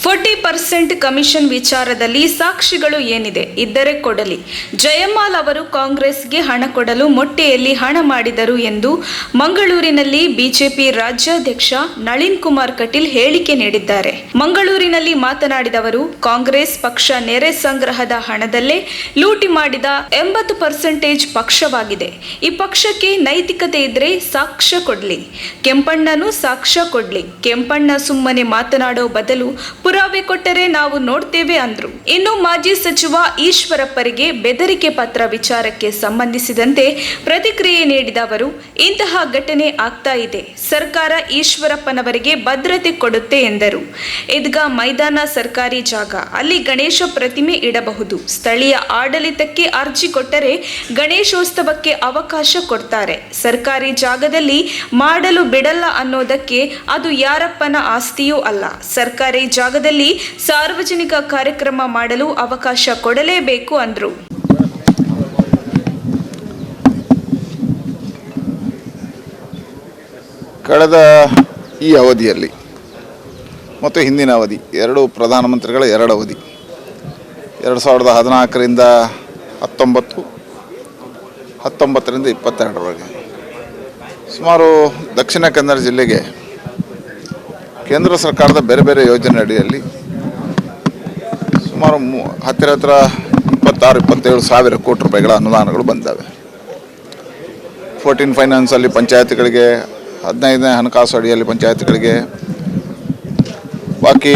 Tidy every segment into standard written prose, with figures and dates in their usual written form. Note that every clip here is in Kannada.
40% ಕಮಿಷನ್ ವಿಚಾರದಲ್ಲಿ ಸಾಕ್ಷಿಗಳು ಏನಿದೆ ಇದ್ದರೆ ಕೊಡಲಿ. ಜಯಮಾಲ್ ಅವರು ಕಾಂಗ್ರೆಸ್ಗೆ ಹಣ ಕೊಡಲು ಮೊಟ್ಟೆಯಲ್ಲಿ ಹಣ ಮಾಡಿದರು ಎಂದು ಮಂಗಳೂರಿನಲ್ಲಿ ಬಿಜೆಪಿ ರಾಜ್ಯಾಧ್ಯಕ್ಷ ನಳಿನ್ ಕುಮಾರ್ ಕಟೀಲ್ ಹೇಳಿಕೆ ನೀಡಿದ್ದಾರೆ. ಮಂಗಳೂರಿನಲ್ಲಿ ಮಾತನಾಡಿದ ಅವರು, ಕಾಂಗ್ರೆಸ್ ಪಕ್ಷ ನೆರೆ ಸಂಗ್ರಹದ ಹಣದಲ್ಲೇ ಲೂಟಿ ಮಾಡಿದ 80% ಪಕ್ಷವಾಗಿದೆ. ಈ ಪಕ್ಷಕ್ಕೆ ನೈತಿಕತೆ ಇದ್ರೆ ಸಾಕ್ಷ್ಯ ಕೊಡ್ಲಿ. ಕೆಂಪಣ್ಣನು ಸಾಕ್ಷ್ಯ ಕೊಡ್ಲಿ. ಕೆಂಪಣ್ಣ ಸುಮ್ಮನೆ ಮಾತನಾಡೋ ಬದಲು ಪುರಾವೆ ಕೊಟ್ಟರೆ ನಾವು ನೋಡ್ತೇವೆ ಅಂದ್ರು. ಇನ್ನು ಮಾಜಿ ಸಚಿವ ಈಶ್ವರಪ್ಪರಿಗೆ ಬೆದರಿಕೆ ಪತ್ರ ವಿಚಾರಕ್ಕೆ ಸಂಬಂಧಿಸಿದಂತೆ ಪ್ರತಿಕ್ರಿಯೆ ನೀಡಿದ ಅವರು, ಇಂತಹ ಘಟನೆ ಆಗ್ತಾ ಇದೆ. ಸರ್ಕಾರ ಈಶ್ವರಪ್ಪನವರಿಗೆ ಭದ್ರತೆ ಕೊಡುತ್ತೆ ಎಂದರು. ಈದ್ಗಾ ಮೈದಾನ ಸರ್ಕಾರಿ ಜಾಗ, ಅಲ್ಲಿ ಗಣೇಶ ಪ್ರತಿಮೆ ಇಡಬಹುದು. ಸ್ಥಳೀಯ ಆಡಳಿತಕ್ಕೆ ಅರ್ಜಿ ಕೊಟ್ಟರೆ ಗಣೇಶೋತ್ಸವಕ್ಕೆ ಅವಕಾಶ ಕೊಡ್ತಾರೆ. ಸರ್ಕಾರಿ ಜಾಗದಲ್ಲಿ ಮಾಡಲು ಬಿಡಲ್ಲ ಅನ್ನೋದಕ್ಕೆ ಅದು ಯಾರಪ್ಪನ ಆಸ್ತಿಯೂ ಅಲ್ಲ. ಸರ್ಕಾರಿ ಜಾಗದಲ್ಲಿ ಸಾರ್ವಜನಿಕ ಕಾರ್ಯಕ್ರಮ ಮಾಡಲು ಅವಕಾಶ ಕೊಡಲೇಬೇಕು ಅಂದ್ರು. ಕಳೆದ ಈ ಅವಧಿಯಲ್ಲಿ ಮತ್ತು ಹಿಂದಿನ ಅವಧಿ ಎರಡು ಪ್ರಧಾನಮಂತ್ರಿಗಳ ಎರಡು ಅವಧಿ 2014ರಿಂದ 19, 19ರಿಂದ 22ರವರೆಗೆ ಸುಮಾರು ದಕ್ಷಿಣ ಕನ್ನಡ ಜಿಲ್ಲೆಗೆ ಕೇಂದ್ರ ಸರ್ಕಾರದ ಬೇರೆ ಬೇರೆ ಯೋಜನೆ ಅಡಿಯಲ್ಲಿ ಸುಮಾರು ಹತ್ತಿರ 26-27 ಸಾವಿರ ಕೋಟಿ ರೂಪಾಯಿಗಳ ಅನುದಾನಗಳು ಬಂದಿದ್ದಾವೆ. 14 ಫೈನಾನ್ಸಲ್ಲಿ ಪಂಚಾಯತ್ಗಳಿಗೆ, 15ನೇ ಹಣಕಾಸು ಅಡಿಯಲ್ಲಿ ಪಂಚಾಯತ್ಗಳಿಗೆ, ಬಾಕಿ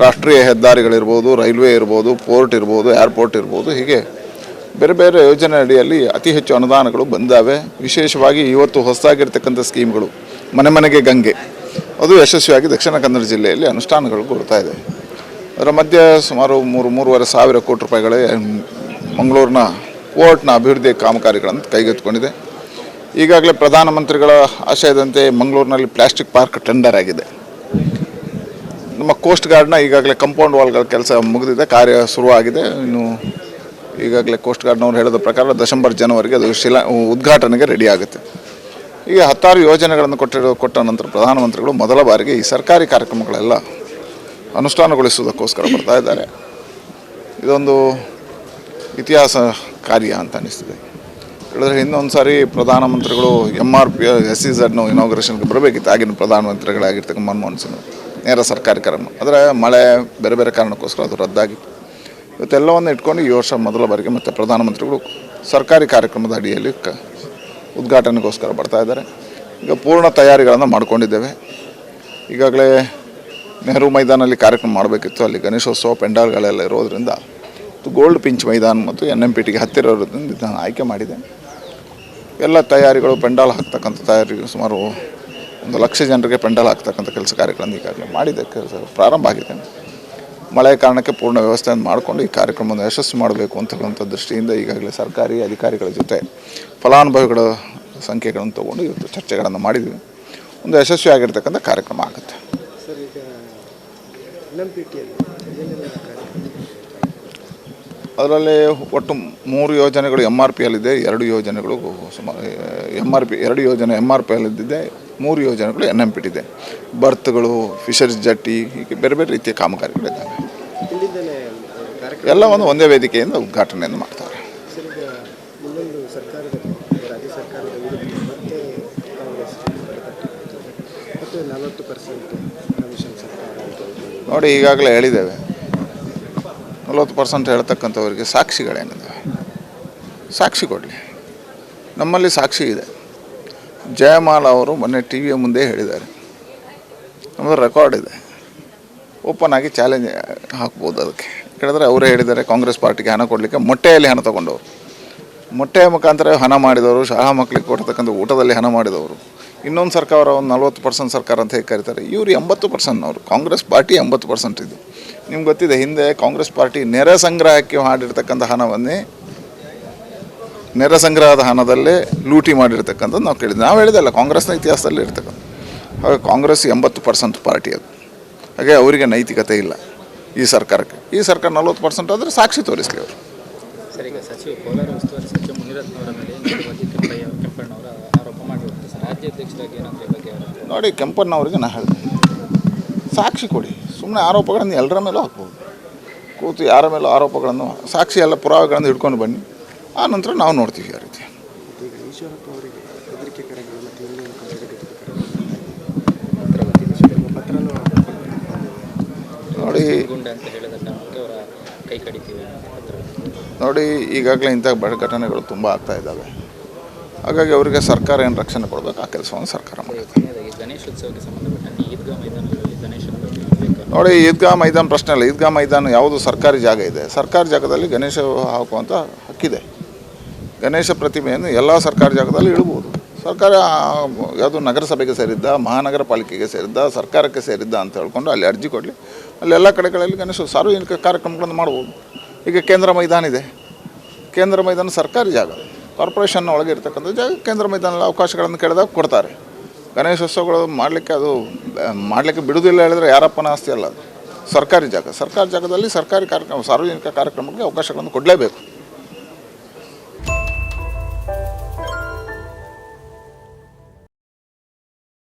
ರಾಷ್ಟ್ರೀಯ ಹೆದ್ದಾರಿಗಳಿರ್ಬೋದು, ರೈಲ್ವೆ ಇರ್ಬೋದು, ಪೋರ್ಟ್ ಇರ್ಬೋದು, ಏರ್ಪೋರ್ಟ್ ಇರ್ಬೋದು, ಹೀಗೆ ಬೇರೆ ಬೇರೆ ಯೋಜನೆ ಅಡಿಯಲ್ಲಿ ಅತಿ ಹೆಚ್ಚು ಅನುದಾನಗಳು ಬಂದಿದ್ದಾವೆ. ವಿಶೇಷವಾಗಿ ಇವತ್ತು ಹೊಸದಾಗಿರ್ತಕ್ಕಂಥ ಸ್ಕೀಮ್ಗಳು, ಮನೆ ಮನೆಗೆ ಗಂಗೆ, ಅದು ಯಶಸ್ವಿಯಾಗಿ ದಕ್ಷಿಣ ಕನ್ನಡ ಜಿಲ್ಲೆಯಲ್ಲಿ ಅನುಷ್ಠಾನಗೊಳ್ತಾ ಇದೆ. ಅದರ ಮಧ್ಯೆ ಸುಮಾರು 3-3.5 ಸಾವಿರ ಕೋಟಿ ರೂಪಾಯಿಗಳೇ ಮಂಗಳೂರಿನ ಪೋರ್ಟ್ನ ಅಭಿವೃದ್ಧಿ ಕಾಮಗಾರಿಗಳನ್ನು ಕೈಗೆತ್ತಿಕೊಂಡಿದೆ. ಈಗಾಗಲೇ ಪ್ರಧಾನಮಂತ್ರಿಗಳ ಆಶಯದಂತೆ ಮಂಗಳೂರಿನಲ್ಲಿ ಪ್ಲಾಸ್ಟಿಕ್ ಪಾರ್ಕ್ ಟೆಂಡರ್ ಆಗಿದೆ. ನಮ್ಮ ಕೋಸ್ಟ್ ಗಾರ್ಡ್ನ ಈಗಾಗಲೇ ಕಂಪೌಂಡ್ ವಾಲ್ಗಳ ಕೆಲಸ ಮುಗಿದಿದೆ, ಕಾರ್ಯ ಶುರುವಾಗಿದೆ. ಇನ್ನು ಈಗಾಗಲೇ ಕೋಸ್ಟ್ ಗಾರ್ಡ್ನವ್ರು ಹೇಳಿದ ಪ್ರಕಾರ ಡಿಸೆಂಬರ್ ಜನವರಿಗೆ ಅದು ಉದ್ಘಾಟನೆಗೆ ರೆಡಿ ಆಗುತ್ತೆ. ಈಗ 10 ಯೋಜನೆಗಳನ್ನು ಕೊಟ್ಟ ನಂತರ ಪ್ರಧಾನಮಂತ್ರಿಗಳು ಮೊದಲ ಬಾರಿಗೆ ಈ ಸರ್ಕಾರಿ ಕಾರ್ಯಕ್ರಮಗಳೆಲ್ಲ ಅನುಷ್ಠಾನಗೊಳಿಸುವುದಕ್ಕೋಸ್ಕರ ಬರ್ತಾ ಇದ್ದಾರೆ. ಇದೊಂದು ಇತಿಹಾಸ ಕಾರ್ಯ ಅಂತ ಅನಿಸ್ತದೆ. ಹೇಳಿದ್ರೆ ಇನ್ನೊಂದು ಸಾರಿ ಪ್ರಧಾನಮಂತ್ರಿಗಳು MRP SEZನ ಇನಾಗ್ರೇಷನ್ಗೆ ಬರಬೇಕಿತ್ತು. ಆಗಿನ ಪ್ರಧಾನಮಂತ್ರಿಗಳಾಗಿರ್ತಕ್ಕ ಮನಮೋಹನ್ ಸಿಂಗ್ ನೇರ ಸರ್ಕಾರಿ ಕಾರ್ಯಕ್ರಮ, ಆದರೆ ಮಳೆ ಬೇರೆ ಬೇರೆ ಕಾರಣಕ್ಕೋಸ್ಕರ ಅದು ರದ್ದಾಗಿತ್ತು. ಇವತ್ತೆಲ್ಲವನ್ನು ಇಟ್ಕೊಂಡು ಈ ವರ್ಷ ಮೊದಲ ಬಾರಿಗೆ ಮತ್ತು ಪ್ರಧಾನಮಂತ್ರಿಗಳು ಸರ್ಕಾರಿ ಕಾರ್ಯಕ್ರಮದ ಅಡಿಯಲ್ಲಿ ಉದ್ಘಾಟನೆಗೋಸ್ಕರ ಬರ್ತಾ ಇದ್ದಾರೆ. ಈಗ ಪೂರ್ಣ ತಯಾರಿಗಳನ್ನು ಮಾಡಿಕೊಂಡಿದ್ದೇವೆ. ಈಗಾಗಲೇ ನೆಹರು ಮೈದಾನಲ್ಲಿ ಕಾರ್ಯಕ್ರಮ ಮಾಡಬೇಕಿತ್ತು. ಅಲ್ಲಿ ಗಣೇಶೋತ್ಸವ ಪೆಂಡಾಲ್ಗಳೆಲ್ಲ ಇರೋದರಿಂದ ಗೋಲ್ಡ್ ಪಿಂಚ್ ಮೈದಾನ ಮತ್ತು NMPTಗೆ ಹತ್ತಿರ ಇರೋದ್ರಿಂದ ಇದನ್ನು ಆಯ್ಕೆ ಮಾಡಿದೆ. ಎಲ್ಲ ತಯಾರಿಗಳು, ಪೆಂಡಾಲ್ ಹಾಕ್ತಕ್ಕಂಥ ತಯಾರಿ, ಸುಮಾರು 1 ಲಕ್ಷ ಜನರಿಗೆ ಪೆಂಡಾಲ್ ಹಾಕ್ತಕ್ಕಂಥ ಕೆಲಸ ಕಾರ್ಯಗಳನ್ನು ಈಗಾಗಲೇ ಮಾಡಿದೆ. ಕೆಲಸ ಪ್ರಾರಂಭ ಆಗಿದೆ. ಮಳೆ ಕಾರಣಕ್ಕೆ ಪೂರ್ಣ ವ್ಯವಸ್ಥೆಯನ್ನು ಮಾಡಿಕೊಂಡು ಈ ಕಾರ್ಯಕ್ರಮವನ್ನು ಯಶಸ್ವಿ ಮಾಡಬೇಕು ಅಂತ ಹೇಳುವಂಥ ದೃಷ್ಟಿಯಿಂದ ಈಗಾಗಲೇ ಸರ್ಕಾರಿ ಅಧಿಕಾರಿಗಳ ಜೊತೆ ಫಲಾನುಭವಿಗಳ ಸಂಖ್ಯೆಗಳನ್ನು ತೊಗೊಂಡು ಇವತ್ತು ಚರ್ಚೆಗಳನ್ನು ಮಾಡಿದ್ವಿ. ಒಂದು ಯಶಸ್ವಿ ಆಗಿರ್ತಕ್ಕಂಥ ಕಾರ್ಯಕ್ರಮ ಆಗುತ್ತೆ. ಅದರಲ್ಲಿ ಒಟ್ಟು 3 ಯೋಜನೆಗಳು MRPಯಲ್ಲಿದೆ, 2 ಯೋಜನೆಗಳು ಸುಮಾರು ಎರಡು ಯೋಜನೆ MRPಯಲ್ಲಿದ್ದಿದೆ, 3 ಯೋಜನೆಗಳು NMPT ಇದೆ. ಬರ್ತ್ಗಳು, ಫಿಶರೀಸ್ ಜಟ್ಟಿ, ಹೀಗೆ ಬೇರೆ ಬೇರೆ ರೀತಿಯ ಕಾಮಗಾರಿಗಳಿದ್ದಾವೆ. ಎಲ್ಲವನ್ನು ಒಂದೇ ವೇದಿಕೆಯಿಂದ ಉದ್ಘಾಟನೆಯನ್ನು ಮಾಡ್ತಾರೆ. ನೋಡಿ, ಈಗಾಗಲೇ ಹೇಳಿದ್ದೇವೆ, 40% ಹೇಳ್ತಕ್ಕಂಥವ್ರಿಗೆ ಸಾಕ್ಷಿಗಳೇನಿದೆ, ಸಾಕ್ಷಿ ಕೊಡಲಿ. ನಮ್ಮಲ್ಲಿ ಸಾಕ್ಷಿ ಇದೆ. ಜಯಮಾಲ್ ಅವರು ಮೊನ್ನೆ TVಯ ಮುಂದೆ ಹೇಳಿದ್ದಾರೆ, ನಮ್ಮದು ರೆಕಾರ್ಡ್ ಇದೆ, ಓಪನ್ ಆಗಿ ಚಾಲೆಂಜ್ ಹಾಕ್ಬೋದು. ಅದಕ್ಕೆ ಹೇಳಿದ್ರೆ ಅವರೇ ಹೇಳಿದ್ದಾರೆ, ಕಾಂಗ್ರೆಸ್ ಪಾರ್ಟಿಗೆ ಹಣ ಕೊಡಲಿಕ್ಕೆ ಮೊಟ್ಟೆಯಲ್ಲಿ ಹಣ ತೊಗೊಂಡವರು, ಮೊಟ್ಟೆಯ ಮುಖಾಂತರ ಹಣ ಮಾಡಿದವರು, ಶಾಲಾ ಮಕ್ಕಳಿಗೆ ಕೊಡ್ತಕ್ಕಂಥ ಊಟದಲ್ಲಿ ಹಣ ಮಾಡಿದವರು. ಇನ್ನೊಂದು ಸರ್ಕಾರ ಒಂದು 40% ಸರ್ಕಾರ ಅಂತ ಹೇಗೆ ಕರೀತಾರೆ. ಇವರು 80%ನವರು. ಕಾಂಗ್ರೆಸ್ ಪಾರ್ಟಿ 80% ಇದು. ನಿಮ್ಗೆ ಗೊತ್ತಿದೆ, ಹಿಂದೆ ಕಾಂಗ್ರೆಸ್ ಪಾರ್ಟಿ ನೆರೆ ಸಂಗ್ರಹಕ್ಕೆ ಮಾಡಿರ್ತಕ್ಕಂಥ ಹಣವನ್ನೇ, ನೆರೆ ಸಂಗ್ರಹದ ಹಣದಲ್ಲೇ ಲೂಟಿ ಮಾಡಿರ್ತಕ್ಕಂಥದ್ದು ನಾವು ಕೇಳಿದ್ವಿ. ನಾವು ಹೇಳಿದಲ್ಲ, ಕಾಂಗ್ರೆಸ್ನ ಇತಿಹಾಸದಲ್ಲಿ ಇರ್ತಕ್ಕಂಥ. ಹಾಗೆ ಕಾಂಗ್ರೆಸ್ 80% ಪಾರ್ಟಿ ಅದು. ಹಾಗೆ ಅವರಿಗೆ ನೈತಿಕತೆ ಇಲ್ಲ. ಈ ಸರ್ಕಾರಕ್ಕೆ, ಈ ಸರ್ಕಾರ 40% ಆದರೆ ಸಾಕ್ಷಿ ತೋರಿಸಲಿ ಅವರು. ಸರ್, ಈಗ ಸಚಿವ ಕೋಲಾರ ಉಸ್ತುವಾರಿ ಸಚಿವ ಮುನಿರತ್ನವರ ಮೇಲೆ ಕೆಂಪಣ್ಣವರ ಆರೋಪ ಮಾಡಿರುವಂಥ ರಾಜ್ಯಾಧ್ಯಕ್ಷರಾಗಿ ಏನಂತ ಬಗ್ಗೆ ನೋಡಿ, ಕೆಂಪಣ್ಣವರಿಗೆ ನಾನು ಹೇಳಿದೆ, ಸಾಕ್ಷಿ ಕೊಡಿ. ಸುಮ್ಮನೆ ಆರೋಪಗಳನ್ನು ಎಲ್ಲರ ಮೇಲೂ ಹಾಕ್ಬೋದು. ಕೂತು ಯಾರ ಮೇಲೂ ಆರೋಪಗಳನ್ನು ಸಾಕ್ಷಿ ಎಲ್ಲ ಪುರಾವೆಗಳನ್ನು ಹಿಡ್ಕೊಂಡು ಬನ್ನಿ, ಆ ನಂತರ ನಾವು ನೋಡ್ತೀವಿ ಆ ರೀತಿ. ನೋಡಿ ಗುಂಡ ಅಂತ ಹೇಳಿದ ಕಾರಣಕ್ಕೆ ಅವರ ಕೈ ಕಡಿತೀವಿ ಅಂತ ಪತ್ರ. ನೋಡಿ ಈಗಾಗಲೇ ಇಂಥ ಘಟನೆಗಳು ತುಂಬ ಆಗ್ತಾ ಇದ್ದಾವೆ. ಹಾಗಾಗಿ ಅವರಿಗೆ ಸರ್ಕಾರ ಏನು ರಕ್ಷಣೆ ಕೊಡಬೇಕು ಆ ಕೆಲಸವನ್ನು ಸರ್ಕಾರ ಮಾಡುತ್ತೆ. ಕೊನೆಯದಾಗಿ ಗಣೇಶೋತ್ಸವಕ್ಕೆ ಸಂಬಂಧಪಟ್ಟಂತೆ ಈದ್ಗಾ ಮೈದಾನಗಳಲ್ಲಿ ಗಣೇಶನ ಬೇಕು. ನೋಡಿ ಈದ್ಗಾ ಮೈದಾನ ಪ್ರಶ್ನೆ ಅಲ್ಲ. ಈದ್ಗಾ ಮೈದಾನ ಯಾವುದು ಸರ್ಕಾರಿ ಜಾಗ ಇದೆ, ಸರ್ಕಾರಿ ಜಾಗದಲ್ಲಿ ಗಣೇಶ ಹಾಕುವಂಥ ಹಕ್ಕಿದೆ. ಗಣೇಶ ಪ್ರತಿಮೆಯನ್ನು ಎಲ್ಲ ಸರ್ಕಾರಿ ಜಾಗದಲ್ಲಿ ಇಡ್ಬೋದು. ಸರ್ಕಾರ ಯಾವುದು ನಗರಸಭೆಗೆ ಸೇರಿದ್ದ, ಮಹಾನಗರ ಪಾಲಿಕೆಗೆ ಸೇರಿದ್ದ, ಸರ್ಕಾರಕ್ಕೆ ಸೇರಿದ್ದ ಅಂತ ಹೇಳ್ಕೊಂಡು ಅಲ್ಲಿ ಅರ್ಜಿ ಕೊಡಲಿ. ಅಲ್ಲಿ ಎಲ್ಲ ಕಡೆಗಳಲ್ಲಿ ಗಣೇಶ ಸಾರ್ವಜನಿಕ ಕಾರ್ಯಕ್ರಮಗಳನ್ನು ಮಾಡ್ಬೋದು. ಈಗ ಕೇಂದ್ರ ಮೈದಾನ ಇದೆ, ಕೇಂದ್ರ ಮೈದಾನ ಸರ್ಕಾರಿ ಜಾಗ, ಕಾರ್ಪೊರೇಷನ್ ಒಳಗೆ ಇರ್ತಕ್ಕಂಥ ಜಾಗ. ಕೇಂದ್ರ ಮೈದಾನದಲ್ಲಿ ಅವಕಾಶಗಳನ್ನು ಕೇಳಿದಾಗ ಕೊಡ್ತಾರೆ. ಗಣೇಶೋತ್ಸವಗಳು ಮಾಡಲಿಕ್ಕೆ ಬಿಡುವುದಿಲ್ಲ ಹೇಳಿದರೆ ಯಾರಪ್ಪನ ಆಸ್ತಿ ಅಲ್ಲ, ಅದು ಸರ್ಕಾರಿ ಜಾಗ. ಸರ್ಕಾರಿ ಜಾಗದಲ್ಲಿ ಸರ್ಕಾರಿ ಕಾರ್ಯಕ್ರಮ, ಸಾರ್ವಜನಿಕ ಕಾರ್ಯಕ್ರಮಕ್ಕೆ ಅವಕಾಶಗಳನ್ನು ಕೊಡಲೇಬೇಕು.